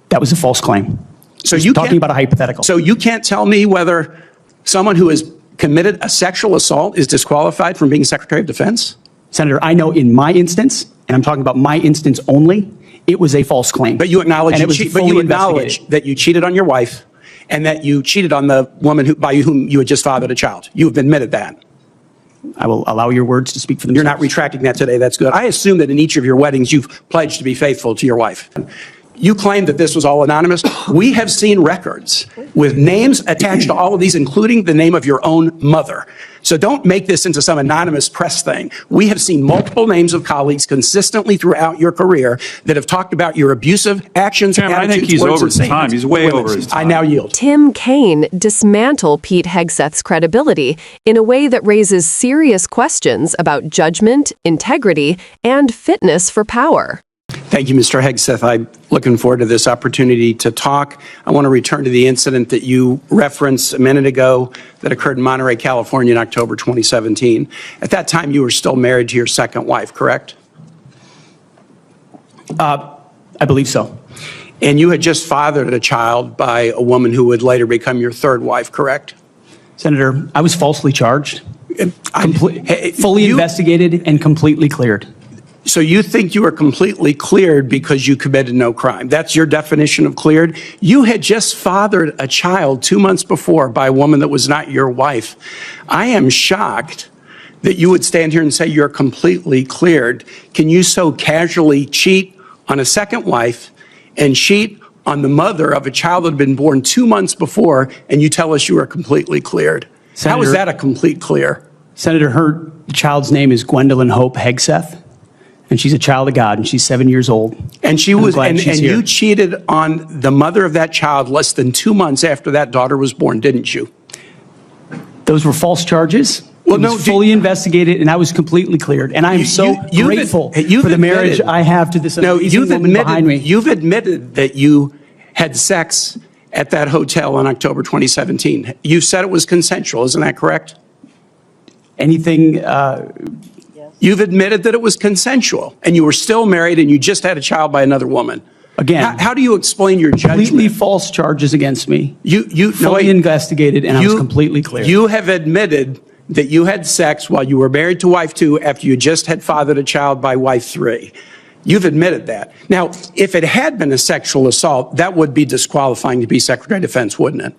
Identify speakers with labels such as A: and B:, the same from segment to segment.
A: That was a false claim.
B: So you
A: talking about a hypothetical.
B: So you can't tell me whether someone who has committed a sexual assault is disqualified from being Secretary of Defense?
A: Senator, I know in my instance, and I'm talking about my instance only, it was a false claim.
B: But you acknowledge, that you cheated on your wife and that you cheated on the woman by whom you had just fathered a child. You have admitted that.
A: I will allow your words to speak for themselves.
B: You're not retracting that today. That's good. I assume that in each of your weddings, you've pledged to be faithful to your wife. You claim that this was all anonymous. We have seen records with names attached to all of these, including the name of your own mother. So don't make this into some anonymous press thing. We have seen multiple names of colleagues consistently throughout your career that have talked about your abusive actions,
C: Chairman,
B: attitudes,
C: I think he's
B: words,
C: over
B: and
C: his time.
B: statements.
C: He's way over his time.
B: I now yield.
D: Tim Kaine dismantle Pete Hegseth's credibility in a way that raises serious questions about judgment, integrity, and fitness for power.
B: Thank you, Mr. Hegseth. I'm looking forward to this opportunity to talk. I want to return to the incident that you referenced a minute ago that occurred in Monterey, California in October 2017. At that time, you were still married to your second wife, correct?
A: I believe so.
B: And you had just fathered a child by a woman who would later become your third wife, correct?
A: Senator, I was falsely charged, fully investigated, and completely cleared.
B: So you think you were completely cleared because you committed no crime. That's your definition of cleared? You had just fathered a child 2 months before by a woman that was not your wife. I am shocked that you would stand here and say you're completely cleared. Can you so casually cheat on a second wife and cheat on the mother of a child that had been born 2 months before, and you tell us you are completely cleared?
A: Senator,
B: how is that a complete clear?
A: Senator, the child's name is Gwendolyn Hope Hegseth. And she's a child of God, and she's 7 years old.
B: And she was, and you cheated on the mother of that child less than 2 months after that daughter was born, didn't you?
A: Those were false charges.
B: Well,
A: it was fully investigated, and I was completely cleared. And I'm so grateful for the marriage I have to this amazing woman behind me.
B: You've admitted that you had sex at that hotel in October 2017. You said it was consensual, isn't that correct?
A: Anything...
B: You've admitted that it was consensual, and you were still married, and you just had a child by another woman.
A: Again,
B: how do you explain your judgment?
A: Completely false charges against me.
B: You
A: fully investigated, and I was completely clear.
B: You have admitted that you had sex while you were married to wife 2 after you just had fathered a child by wife 3. You've admitted that. Now, if it had been a sexual assault, that would be disqualifying to be Secretary of Defense, wouldn't it?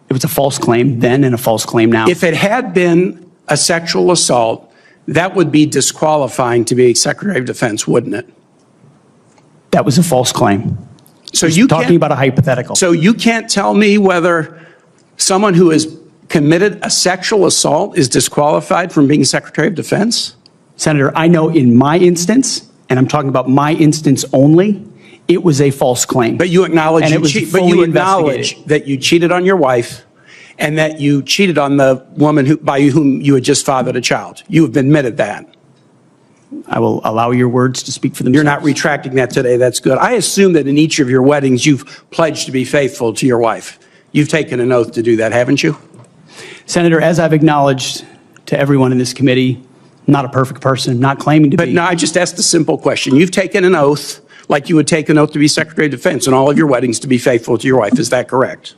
A: It was a false claim then and a false claim now.
B: If it had been a sexual assault, that would be disqualifying to be Secretary of Defense, wouldn't it?
A: That was a false claim.
B: So you
A: talking about a hypothetical.
B: So you can't tell me whether someone who has committed a sexual assault is disqualified from being Secretary of Defense?
A: Senator, I know in my instance, and I'm talking about my instance only, it was a false claim.
B: But you acknowledge, that you cheated on your wife and that you cheated on the woman by whom you had just fathered a child. You have admitted that.
A: I will allow your words to speak for themselves.
B: You're not retracting that today. That's good. I assume that in each of your weddings, you've pledged to be faithful to your wife. You've taken an oath to do that, haven't you?
A: Senator, as I've acknowledged to everyone in this committee, not a perfect person, not claiming to be.
B: But no, I just asked a simple question. You've taken an oath like you would take an oath to be Secretary of Defense in all of your weddings to be faithful to your wife. Is that correct?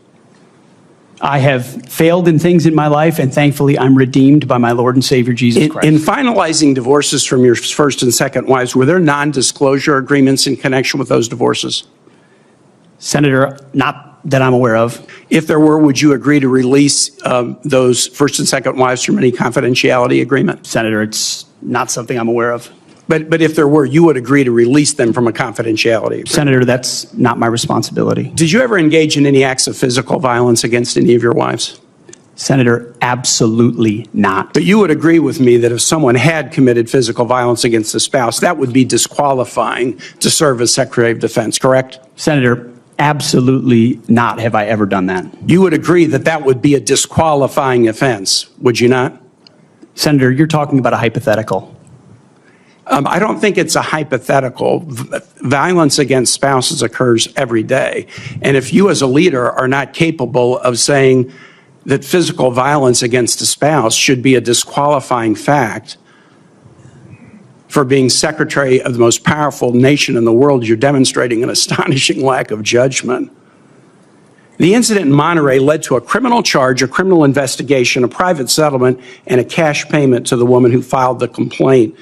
A: I have failed in things in my life, and thankfully I'm redeemed by my Lord and Savior, Jesus Christ.
B: In finalizing divorces from your first and second wives, were there non-disclosure agreements in connection with those divorces?
A: Senator, not that I'm aware of.
B: If there were, would you agree to release those first and second wives from any confidentiality agreement?
A: Senator, it's not something I'm aware of.
B: But if there were, you would agree to release them from a confidentiality agreement?
A: Senator, that's not my responsibility.
B: Did you ever engage in any acts of physical violence against any of your wives?
A: Senator, absolutely not.
B: But you would agree with me that if someone had committed physical violence against a spouse, that would be disqualifying to serve as Secretary of Defense, correct?
A: Senator, absolutely not have I ever done that.
B: You would agree that that would be a disqualifying offense, would you not?
A: Senator, you're talking about a hypothetical.
B: I don't think it's a hypothetical. Violence against spouses occurs every day. And if you as a leader are not capable of saying that physical violence against a spouse should be a disqualifying fact, for being secretary of the most powerful nation in the world, you're demonstrating an astonishing lack of judgment. The incident in Monterey led to a criminal charge, a criminal investigation, a private settlement, and a cash payment to the woman who filed the complaint.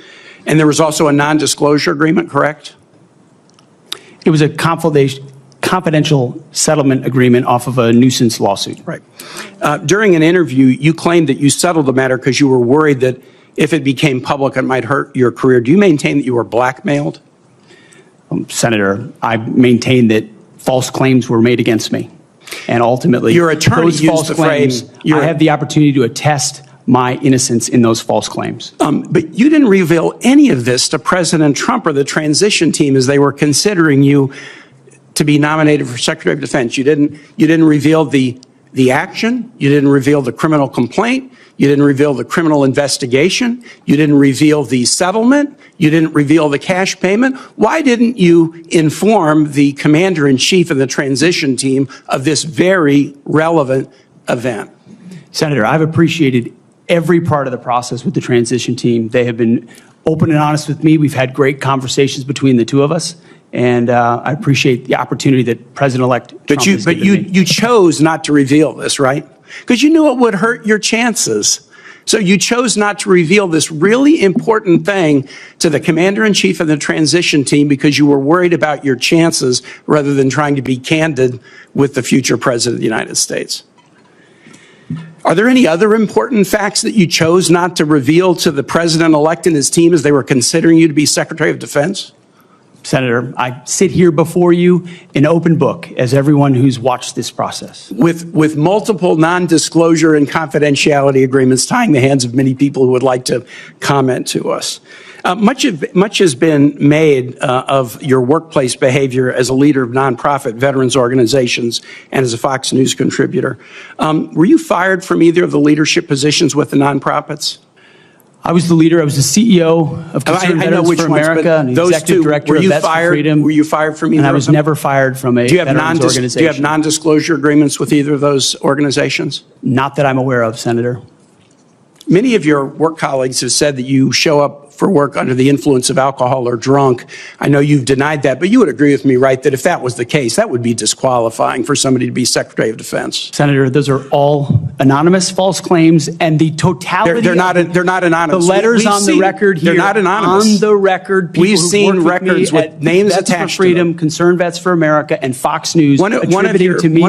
B: And there was also a non-disclosure agreement, correct?
A: It was a confidential settlement agreement off of a nuisance lawsuit.
B: Right. During an interview, you claimed that you settled the matter because you were worried that if it became public, it might hurt your career. Do you maintain that you were blackmailed?
A: Senator, I maintain that false claims were made against me. And ultimately,
B: your attorney
A: those
B: used
A: false
B: the
A: claims,
B: phrase,
A: I have the opportunity to attest my innocence in those false claims.
B: But you didn't reveal any of this to President Trump or the transition team as they were considering you to be nominated for Secretary of Defense. You didn't reveal the action. You didn't reveal the criminal complaint. You didn't reveal the criminal investigation. You didn't reveal the settlement. You didn't reveal the cash payment. Why didn't you inform the commander-in-chief and the transition team of this very relevant event?
A: Senator, I've appreciated every part of the process with the transition team. They have been open and honest with me. We've had great conversations between the two of us. And I appreciate the opportunity that President-elect Trump has given me.
B: You chose not to reveal this, right? Because you knew it would hurt your chances. So you chose not to reveal this really important thing to the commander-in-chief and the transition team because you were worried about your chances rather than trying to be candid with the future president of the United States. Are there any other important facts that you chose not to reveal to the president-elect and his team as they were considering you to be Secretary of Defense?
A: Senator, I sit here before you an open book, as everyone who's watched this process.
B: With multiple non-disclosure and confidentiality agreements tying the hands of many people who would like to comment to us. Much has been made of your workplace behavior as a leader of nonprofit veterans organizations and as a Fox News contributor. Were you fired from either of the leadership positions with the nonprofits?
A: I was the leader. I was the CEO of Concerned Veterans for America and the executive director of Vets for Freedom.
B: Were you fired from either of them?
A: And I was never fired from a veterans organization.
B: Do you have non-disclosure agreements with either of those organizations?
A: Not that I'm aware of, Senator.
B: Many of your work colleagues have said that you show up for work under the influence of alcohol or drunk. I know you've denied that, but you would agree with me, right, that if that was the case, that would be disqualifying for somebody to be Secretary of Defense.
A: Senator, those are all anonymous false claims, and the totality
B: they're not anonymous.
A: The letters on the record here.
B: They're not anonymous.
A: On the record,
B: we've seen records with names
A: Vets
B: attached
A: for Freedom,
B: to them.
A: Concerned Vets for America, and Fox News attributing to me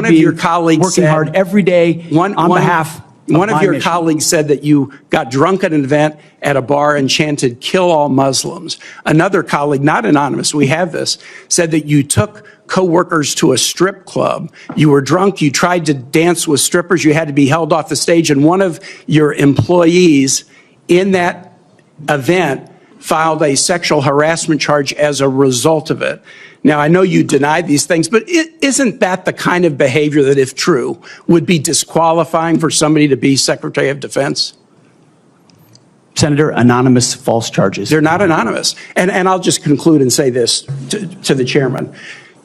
A: working hard every day on behalf.
B: One of your colleagues said that you got drunk at an event at a bar and chanted, "Kill all Muslims." Another colleague, not anonymous, we have this, said that you took coworkers to a strip club. You were drunk, you tried to dance with strippers, you had to be held off the stage, and one of your employees in that event filed a sexual harassment charge as a result of it. Now, I know you denied these things, but isn't that the kind of behavior that, if true, would be disqualifying for somebody to be Secretary of Defense?
A: Senator, anonymous false charges.
B: They're not anonymous. And I'll just conclude and say this to the chairman.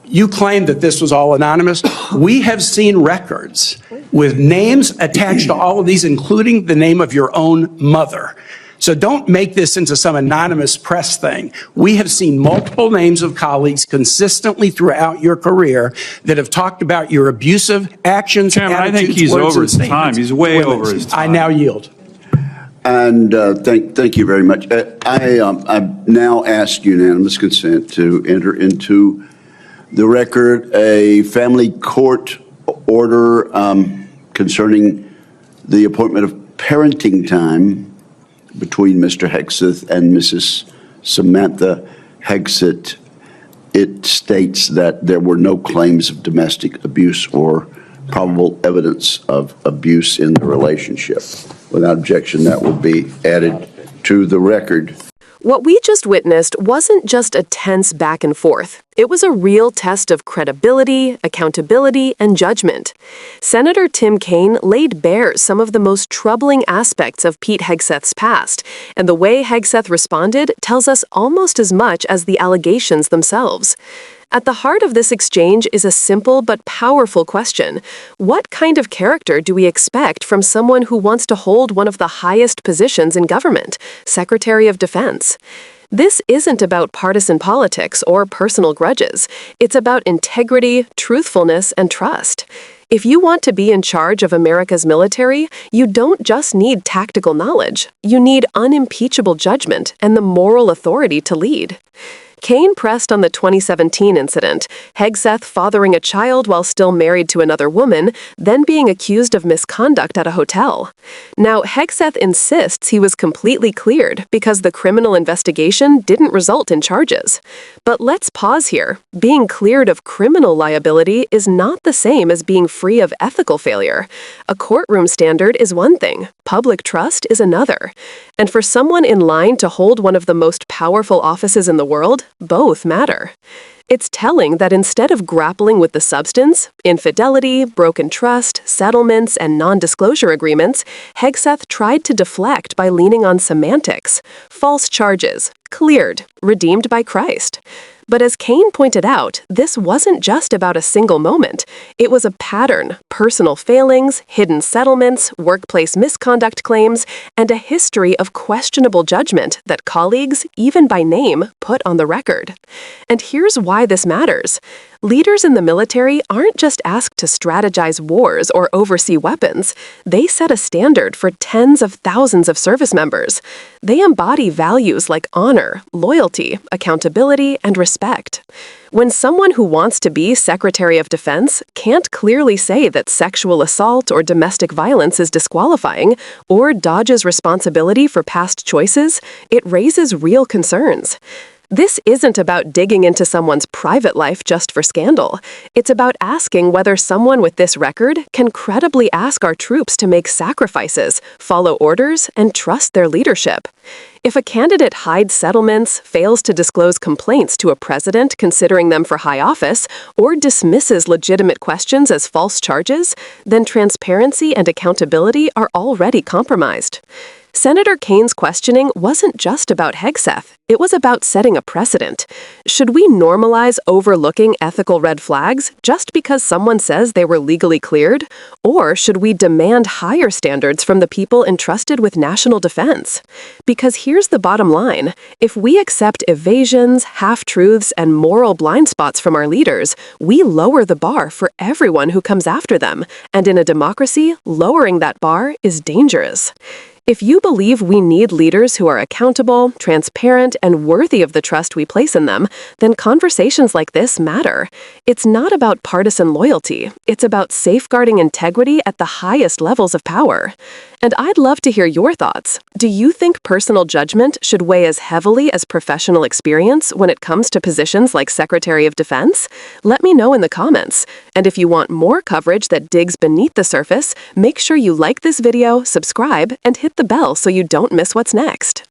B: You claim that this was all anonymous. We have seen records with names attached to all of these, including the name of your own mother. So don't make this into some anonymous press thing. We have seen multiple names of colleagues consistently throughout your career that have talked about your abusive actions,
C: Chairman,
B: attitudes,
C: I think he's
B: words,
C: over
B: and
C: his time.
B: statements.
C: He's way over his time.
B: I now yield.
E: And thank you very much. I now ask unanimous consent to enter into the record a family court order concerning the appointment of parenting time between Mr. Hegseth and Mrs. Samantha Hegseth. It states that there were no claims of domestic abuse or probable evidence of abuse in the relationship. Without objection, that will be added to the record.
D: What we just witnessed wasn't just a tense back and forth. It was a real test of credibility, accountability, and judgment. Senator Tim Kaine laid bare some of the most troubling aspects of Pete Hegseth's past, and the way Hegseth responded tells us almost as much as the allegations themselves. At the heart of this exchange is a simple but powerful question. What kind of character do we expect from someone who wants to hold one of the highest positions in government, Secretary of Defense? This isn't about partisan politics or personal grudges. It's about integrity, truthfulness, and trust. If you want to be in charge of America's military, you don't just need tactical knowledge. You need unimpeachable judgment and the moral authority to lead. Kaine pressed on the 2017 incident, Hegseth fathering a child while still married to another woman, then being accused of misconduct at a hotel. Now, Hegseth insists he was completely cleared because the criminal investigation didn't result in charges. But let's pause here. Being cleared of criminal liability is not the same as being free of ethical failure. A courtroom standard is one thing, public trust is another. And for someone in line to hold one of the most powerful offices in the world, both matter. It's telling that instead of grappling with the substance, infidelity, broken trust, settlements, and non-disclosure agreements, Hegseth tried to deflect by leaning on semantics, false charges, cleared, redeemed by Christ. But as Kaine pointed out, this wasn't just about a single moment. It was a pattern, personal failings, hidden settlements, workplace misconduct claims, and a history of questionable judgment that colleagues, even by name, put on the record. And here's why this matters. Leaders in the military aren't just asked to strategize wars or oversee weapons. They set a standard for tens of thousands of service members. They embody values like honor, loyalty, accountability, and respect. When someone who wants to be Secretary of Defense can't clearly say that sexual assault or domestic violence is disqualifying, or dodges responsibility for past choices, it raises real concerns. This isn't about digging into someone's private life just for scandal. It's about asking whether someone with this record can credibly ask our troops to make sacrifices, follow orders, and trust their leadership. If a candidate hides settlements, fails to disclose complaints to a president considering them for high office, or dismisses legitimate questions as false charges, then transparency and accountability are already compromised. Senator Kaine's questioning wasn't just about Hegseth. It was about setting a precedent. Should we normalize overlooking ethical red flags just because someone says they were legally cleared? Or should we demand higher standards from the people entrusted with national defense? Because here's the bottom line. If we accept evasions, half-truths, and moral blind spots from our leaders, we lower the bar for everyone who comes after them. And in a democracy, lowering that bar is dangerous. If you believe we need leaders who are accountable, transparent, and worthy of the trust we place in them, then conversations like this matter. It's not about partisan loyalty. It's about safeguarding integrity at the highest levels of power. And I'd love to hear your thoughts. Do you think personal judgment should weigh as heavily as professional experience when it comes to positions like Secretary of Defense? Let me know in the comments. And if you want more coverage that digs beneath the surface, make sure you like this video, subscribe, and hit the bell so you don't miss what's next.